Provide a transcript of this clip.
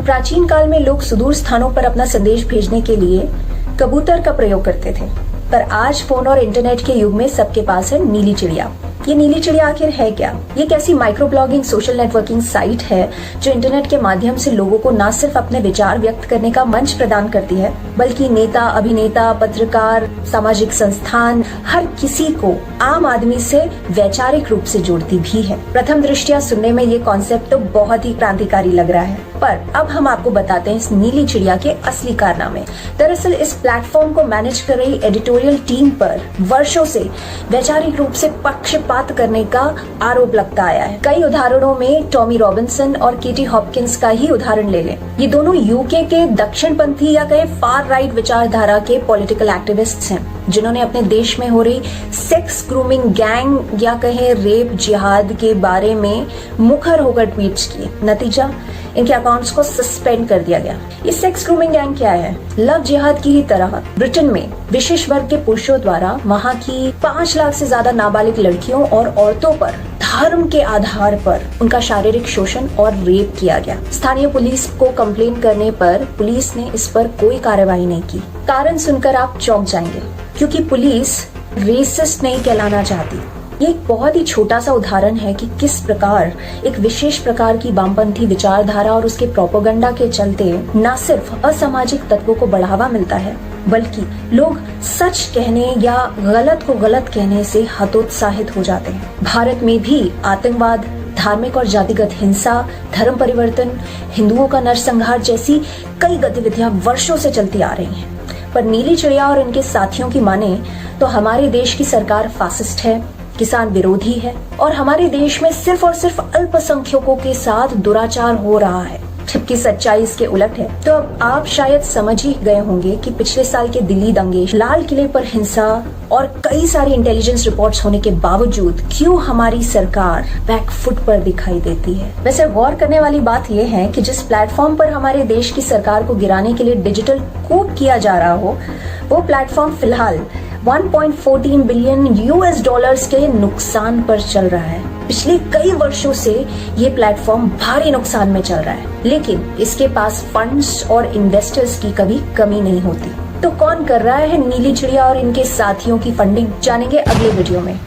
प्राचीन काल में लोग सुदूर स्थानों पर अपना संदेश भेजने के लिए कबूतर का प्रयोग करते थे, पर आज फोन और इंटरनेट के युग में सबके पास है नीली चिड़िया। ये नीली चिड़िया आखिर है क्या? ये एक ऐसी micro blogging social networking site है जो इंटरनेट के माध्यम से लोगों को न सिर्फ अपने विचार व्यक्त करने का मंच प्रदान करती है, बल्कि नेता, अभिनेता, पत्रकार, सामाजिक संस्थान, हर किसी को आम आदमी से वैचारिक रूप से जोड़ती भी है। प्रथम दृष्टया सुनने में ये कॉन्सेप्ट तो बहुत ही क्रांतिकारी लग रहा है, पर अब हम आपको बताते हैं इस नीली चिड़िया के असली कारनामे। दरअसल इस प्लेटफॉर्म को मैनेज कर रही एडिटोरियल टीम पर वर्षों से वैचारिक रूप से पक्षपात करने का आरोप लगता आया है। कई उदाहरणों में टॉमी रॉबिन्सन और केटी हॉपकिंस का ही उदाहरण ले लें। ये दोनों यूके के दक्षिणपंथी या कहे फार राइट विचारधारा के पॉलिटिकल एक्टिविस्ट्स हैं, जिन्होंने अपने देश में हो रही सेक्स ग्रूमिंग गैंग या कहे रेप जिहाद के बारे में मुखर होकर ट्वीट्स किए। नतीजा, इनके अकाउंट्स को सस्पेंड कर दिया गया। ये सेक्स ग्रूमिंग गैंग क्या है? लव जिहाद की ही तरह ब्रिटेन में विशेष वर्ग के पुरुषों द्वारा वहां की 5 लाख से ज्यादा नाबालिग लड़कियों और औरतों पर धर्म के आधार पर उनका शारीरिक शोषण और रेप किया गया। स्थानीय पुलिस को कंप्लेन करने पर पुलिस ने इस पर कोई कार्रवाई नहीं की। कारण सुनकर आप चौंक जाएंगे, क्योंकि पुलिस रेसिस्ट नहीं कहलाना चाहती। ये एक बहुत ही छोटा सा उदाहरण है कि किस प्रकार एक विशेष प्रकार की वामपंथी विचारधारा और उसके प्रोपेगेंडा के चलते न सिर्फ असामाजिक तत्वों को बढ़ावा मिलता है, बल्कि लोग सच कहने या गलत को गलत कहने से हतोत्साहित हो जाते हैं। भारत में भी आतंकवाद, धार्मिक और जातिगत हिंसा, धर्म परिवर्तन, हिंदुओं का नरसंहार जैसी कई गतिविधियां वर्षों से चलती आ रही हैं। पर नीली चिड़िया और इनके साथियों की माने तो हमारे देश की सरकार फासिस्ट है, किसान विरोधी है और हमारे देश में सिर्फ और सिर्फ अल्पसंख्यकों के साथ दुराचार हो रहा है, जबकि सच्चाई इसके उलट है। तो अब आप शायद समझ ही गए होंगे कि पिछले साल के दिल्ली दंगे, लाल किले पर हिंसा और कई सारी इंटेलिजेंस रिपोर्ट्स होने के बावजूद क्यों हमारी सरकार बैकफुट पर दिखाई देती है। वैसे गौर करने वाली बात यह है कि जिस प्लेटफॉर्म पर हमारे देश की सरकार को गिराने के लिए डिजिटल कूप किया जा रहा हो, वो प्लेटफॉर्म फिलहाल 1.14 बिलियन यूएस डॉलर्स के नुकसान पर चल रहा है। पिछले कई वर्षों से ये प्लेटफॉर्म भारी नुकसान में चल रहा है, लेकिन इसके पास फंड्स और इन्वेस्टर्स की कभी कमी नहीं होती। तो कौन कर रहा है नीली चिड़िया और इनके साथियों की फंडिंग? जानेंगे अगले वीडियो में।